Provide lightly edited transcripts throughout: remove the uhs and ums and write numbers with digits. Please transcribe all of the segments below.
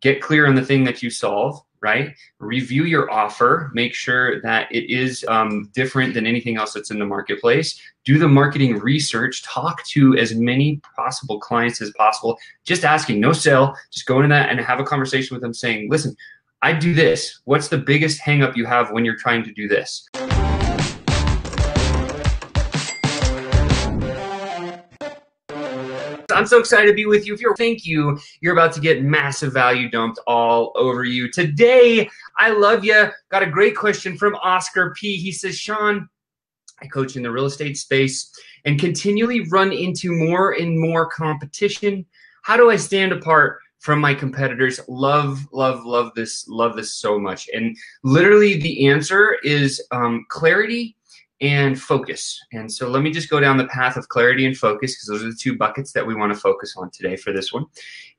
get clear on the thing that you solve, right? Review your offer, make sure that it is different than anything else that's in the marketplace. Do the marketing research, talk to as many possible clients as possible, just asking, no sell, just go into that and have a conversation with them saying, listen, I do this. What's the biggest hang up you have when you're trying to do this? I'm so excited to be with you. If you're about to get massive value dumped all over you. Today, I love you. Got a great question from Oscar P. He says, Sean, I coach in the real estate space and continually run into more and more competition. How do I stand apart from my competitors? Love this so much. And literally the answer is clarity and focus. And so let me just go down the path of clarity and focus, because those are the two buckets that we want to focus on today for this one.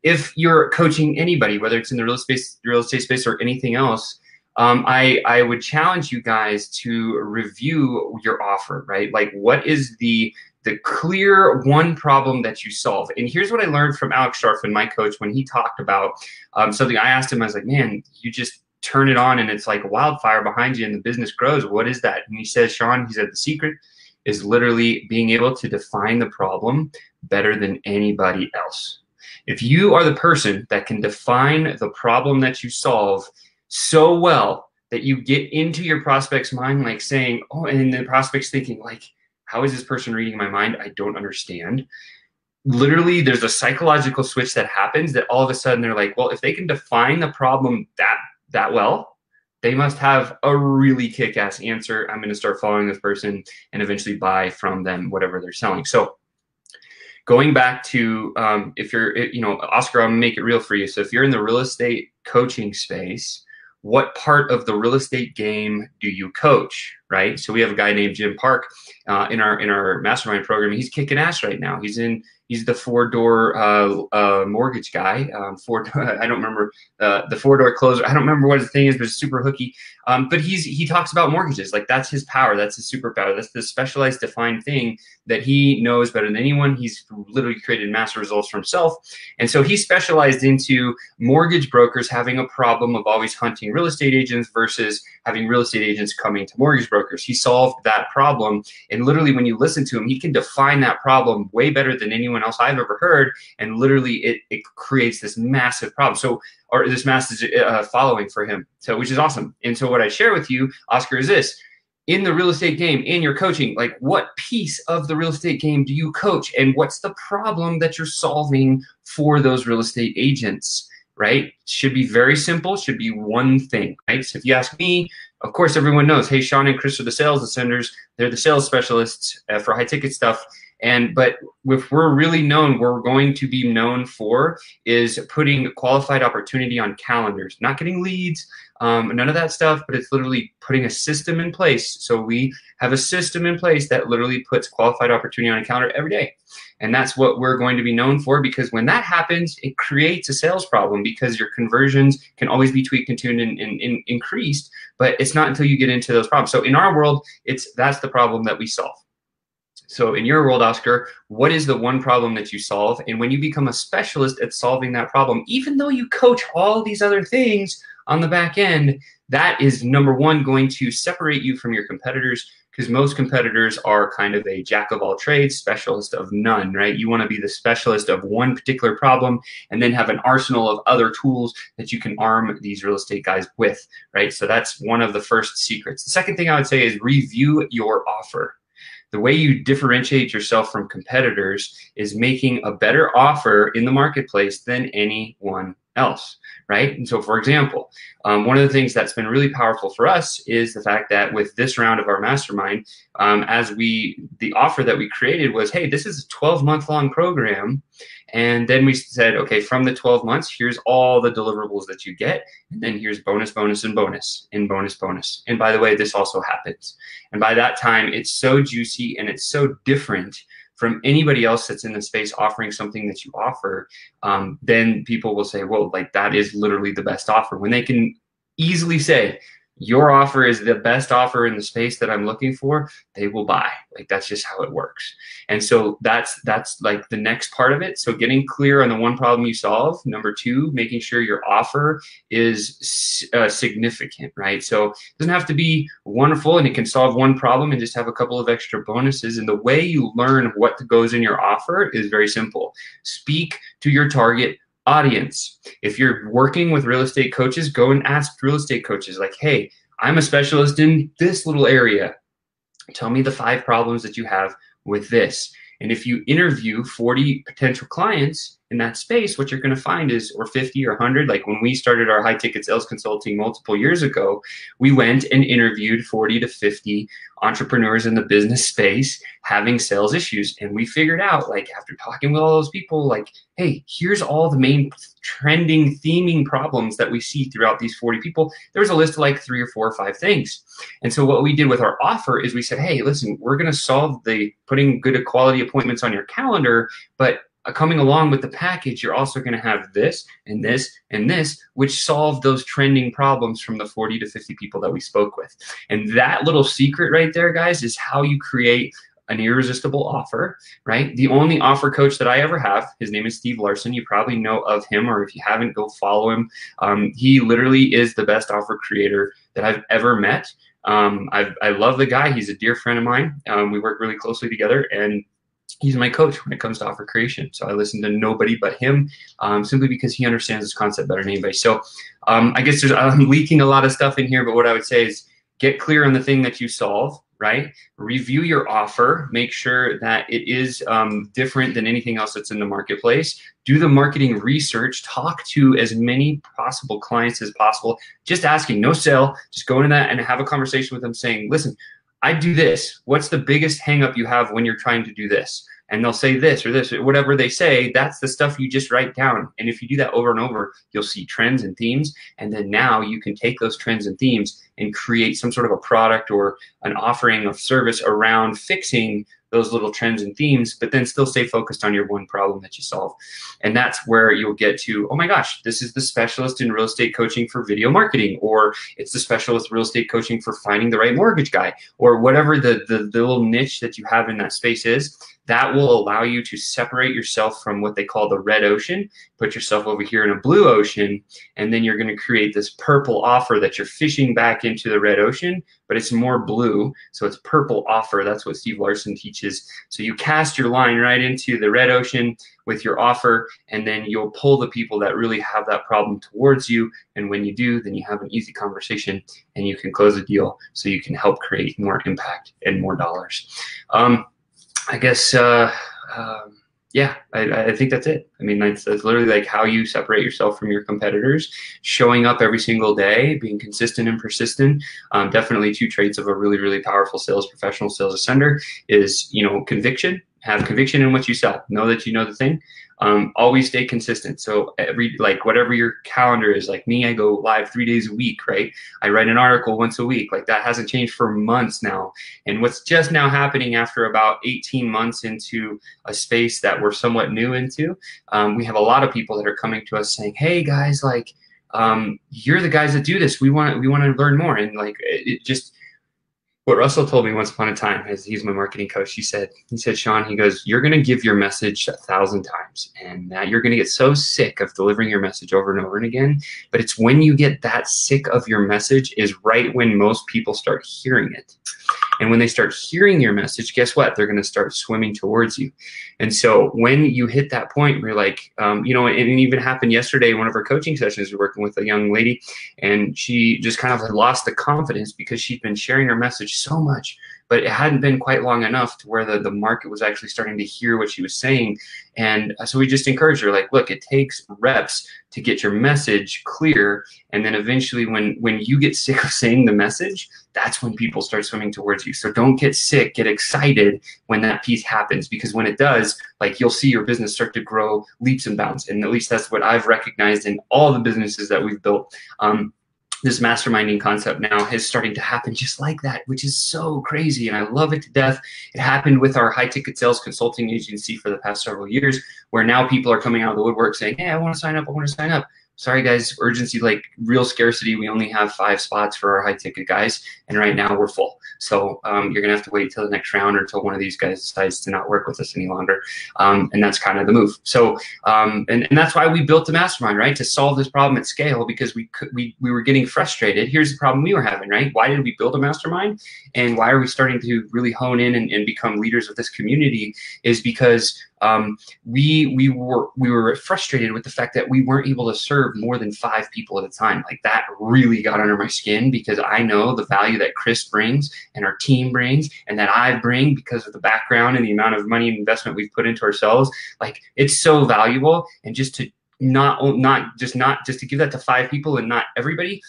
If you're coaching anybody, whether it's in the real estate space or anything else, I would challenge you guys to review your offer, right? Like, what is the clear one problem that you solve? And here's what I learned from Alex Sharfin, my coach, when he talked about something. I asked him, I was like, man, you just turn it on and it's like a wildfire behind you and the business grows. What is that? And he says, Sean, he said, the secret is literally being able to define the problem better than anybody else. If you are the person that can define the problem that you solve so well that you get into your prospect's mind, like saying, oh, and the prospect's thinking like, how is this person reading my mind? I don't understand. Literally, there's a psychological switch that happens that all of a sudden they're like, well, if they can define the problem that well, they must have a really kick-ass answer. I'm going to start following this person and eventually buy from them whatever they're selling. So going back to if you're, Oscar, I'm going to make it real for you. So if you're in the real estate coaching space, what part of the real estate game do you coach, right? So we have a guy named Jim Park in our mastermind program. He's kicking ass right now. He's the four-door mortgage guy. I don't remember the four-door closer. I don't remember what his thing is, but it's super hooky. But he talks about mortgages. Like, that's his power. That's his superpower. That's the specialized defined thing that he knows better than anyone. He's literally created massive results for himself. And so he specialized into mortgage brokers having a problem of always hunting real estate agents versus having real estate agents coming to mortgage brokers. He solved that problem. And literally, when you listen to him, he can define that problem way better than anyone else I've ever heard. And literally, it creates this massive problem. Or this massive following for him. So, which is awesome. And so what I share with you, Oscar, is this. In the real estate game, in your coaching, like, what piece of the real estate game do you coach? And what's the problem that you're solving for those real estate agents, right? Should be very simple, should be one thing, right? So if you ask me, of course, everyone knows, hey, Sean and Chris are the sales ascenders. They're the sales specialists for high ticket stuff. But if we're really known, we're going to be known for is putting qualified opportunity on calendars, not getting leads, none of that stuff, but it's literally putting a system in place. So we have a system in place that literally puts qualified opportunity on a calendar every day. And that's what we're going to be known for, because when that happens, it creates a sales problem, because your conversions can always be tweaked and tuned and increased, but it's not until you get into those problems. So in our world, that's the problem that we solve. So in your world, Oscar, what is the one problem that you solve? And when you become a specialist at solving that problem, even though you coach all these other things on the back end, that is, number one, going to separate you from your competitors, because most competitors are kind of a jack of all trades, specialist of none, right? You want to be the specialist of one particular problem and then have an arsenal of other tools that you can arm these real estate guys with, right? So that's one of the first secrets. The second thing I would say is review your offer. The way you differentiate yourself from competitors is making a better offer in the marketplace than anyone else, right? And so, for example, one of the things that's been really powerful for us is the fact that with this round of our mastermind, the offer that we created was, hey, this is a 12-month long program. And then we said, okay, from the 12 months, here's all the deliverables that you get. And then here's bonus, bonus, and bonus, and bonus, bonus. And by the way, this also happens. And by that time, it's so juicy and it's so different from anybody else that's in the space offering something that you offer. Then people will say, well, like, that is literally the best offer. When they can easily say, your offer is the best offer in the space that I'm looking for, they will buy. Like, that's just how it works. And so that's like the next part of it. So getting clear on the one problem you solve. Number two, making sure your offer is significant, right? So it doesn't have to be wonderful and it can solve one problem and just have a couple of extra bonuses. And the way you learn what goes in your offer is very simple. Speak to your target audience. If you're working with real estate coaches, go and ask real estate coaches like, hey, I'm a specialist in this little area. Tell me the 5 problems that you have with this. And if you interview 40 potential clients in that space, what you're going to find is, or 50 or 100, like when we started our high ticket sales consulting multiple years ago, we went and interviewed 40 to 50 entrepreneurs in the business space having sales issues. And we figured out, like, after talking with all those people, like, hey, here's all the main trending, theming problems that we see throughout these 40 people. There was a list of like 3 or 4 or 5 things. And so what we did with our offer is we said, hey, listen, we're going to solve the putting good quality appointments on your calendar, but coming along with the package, you're also going to have this and this and this, which solve those trending problems from the 40 to 50 people that we spoke with. And that little secret right there, guys, is how you create an irresistible offer, right? The only offer coach that I ever have, his name is Steve Larson. You probably know of him, or if you haven't, go follow him. He literally is the best offer creator that I've ever met. I love the guy. He's a dear friend of mine. We work really closely together, and he's my coach when it comes to offer creation. So I listen to nobody but him, simply because he understands this concept better than anybody. So I guess I'm leaking a lot of stuff in here, but what I would say is get clear on the thing that you solve, right? Review your offer. Make sure that it is different than anything else that's in the marketplace. Do the marketing research. Talk to as many possible clients as possible. Just asking, no sell. Just go into that and have a conversation with them saying, listen, I do this. What's the biggest hang up you have when you're trying to do this? And they'll say this or this, or whatever they say, that's the stuff you just write down. And if you do that over and over, you'll see trends and themes. And then now you can take those trends and themes and create some sort of a product or an offering of service around fixing those little trends and themes, but then still stay focused on your one problem that you solve. And that's where you'll get to, oh my gosh, this is the specialist in real estate coaching for video marketing, or it's the specialist real estate coaching for finding the right mortgage guy, or whatever the little niche that you have in that space is. That will allow you to separate yourself from what they call the red ocean, put yourself over here in a blue ocean, and then you're going to create this purple offer that you're fishing back into the red ocean, but it's more blue, so it's purple offer. That's what Steve Larson teaches. So you cast your line right into the red ocean with your offer, and then you'll pull the people that really have that problem towards you. And when you do, then you have an easy conversation and you can close a deal so you can help create more impact and more dollars. I guess, yeah, I think that's it. I mean, that's literally like how you separate yourself from your competitors, showing up every single day, being consistent and persistent. Definitely 2 traits of a really, really powerful sales professional, sales ascender is, you know, conviction. Have conviction in what you sell. Know that you know the thing. Always stay consistent. So like whatever your calendar is, like me, I go live 3 days a week, right? I write an article once a week. Like that hasn't changed for months now. And what's just now happening after about 18 months into a space that we're somewhat new into, we have a lot of people that are coming to us saying, hey guys, like, you're the guys that do this. We want to learn more. And like, it just, what Russell told me once upon a time, as he's my marketing coach, he said, Sean, he goes, you're going to give your message 1,000 times, and you're going to get so sick of delivering your message over and over and again. But it's when you get that sick of your message is right when most people start hearing it. And when they start hearing your message, guess what? They're going to start swimming towards you. And so when you hit that point where you're like, you know, it even happened yesterday, one of our coaching sessions, we're working with a young lady, and she just kind of had lost the confidence because she'd been sharing her message so much, but it hadn't been quite long enough to where the market was actually starting to hear what she was saying. And so we just encouraged her, like, look, it takes reps to get your message clear. And then eventually when you get sick of saying the message, that's when people start swimming towards you. So don't get sick, get excited when that piece happens, because when it does, like, you'll see your business start to grow leaps and bounds. And at least that's what I've recognized in all the businesses that we've built. This masterminding concept now is starting to happen just like that, which is so crazy, and I love it to death. It happened with our high ticket sales consulting agency for the past several years, where now people are coming out of the woodwork saying, hey, I want to sign up, I want to sign up. sorry guys, urgency, like real scarcity. We only have 5 spots for our high ticket guys, and right now we're full. So you're gonna have to wait till the next round or till one of these guys decides to not work with us any longer. And that's kind of the move. So and that's why we built the mastermind, right? To solve this problem at scale, because we were getting frustrated. Here's the problem we were having, right? Why did we build a mastermind? And why are we starting to really hone in and become leaders of this community? Is because we were frustrated with the fact that we weren't able to serve more than 5 people at a time. Like, that really got under my skin, because I know the value that Chris brings and our team brings and that I bring because of the background and the amount of money and investment we've put into ourselves. Like, it's so valuable. And just to not just to give that to 5 people and not everybody,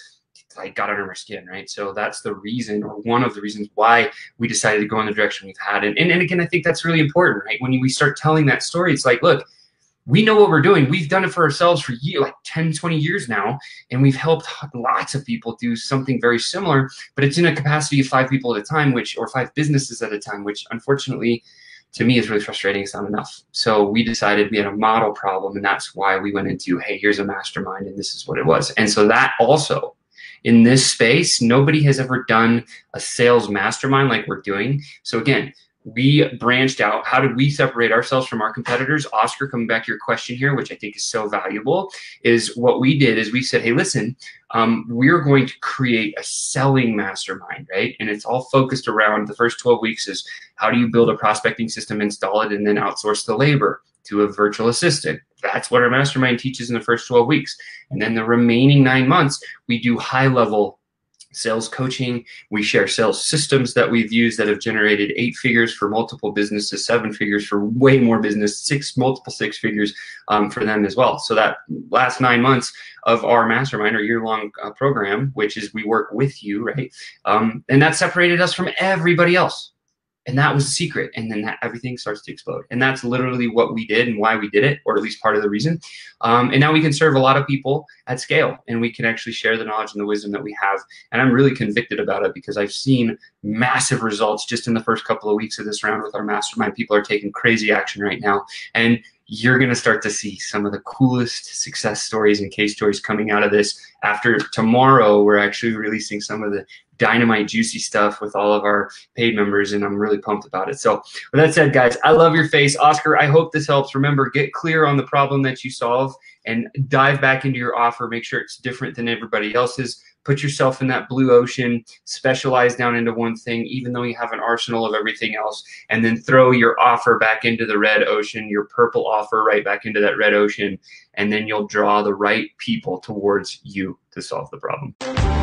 like, got under my skin, right? So that's the reason, or one of the reasons, why we decided to go in the direction we've had. And again, I think that's really important, right? When we start telling that story, it's like, look, we know what we're doing. We've done it for ourselves for like 10, 20 years now, and we've helped lots of people do something very similar, but it's in a capacity of 5 people at a time, or 5 businesses at a time, which unfortunately to me is really frustrating. It's not enough. So we decided we had a model problem, and that's why we went into, hey, here's a mastermind, and this is what it was. And so that also, in this space, nobody has ever done a sales mastermind like we're doing. So again, we branched out. How did we separate ourselves from our competitors? Oscar, coming back to your question here, which I think is so valuable, is what we did is we said, hey, listen, we're going to create a selling mastermind, right? And it's all focused around the first 12 weeks is how do you build a prospecting system, install it, and then outsource the labor to a virtual assistant. That's what our mastermind teaches in the first 12 weeks. And then the remaining 9 months, we do high-level sales coaching. We share sales systems that we've used that have generated 8 figures for multiple businesses, 7 figures for way more business, multiple 6 figures for them as well. So that last 9 months of our mastermind, or year-long program, which is we work with you, right? And that separated us from everybody else. And that was the secret. And then everything starts to explode. And that's literally what we did and why we did it, or at least part of the reason. And now we can serve a lot of people at scale, and we can actually share the knowledge and the wisdom that we have. And I'm really convicted about it, because I've seen massive results just in the first couple of weeks of this round with our mastermind. People are taking crazy action right now. And you're going to start to see some of the coolest success stories and case stories coming out of this. After tomorrow, we're actually releasing some of the dynamite juicy stuff with all of our paid members, and I'm really pumped about it. So with that said, guys, I love your face. Oscar, I hope this helps. Remember, get clear on the problem that you solve and dive back into your offer. Make sure it's different than everybody else's. Put yourself in that blue ocean, specialize down into one thing, even though you have an arsenal of everything else, and then throw your offer back into the red ocean, your purple offer right back into that red ocean, and then you'll draw the right people towards you to solve the problem.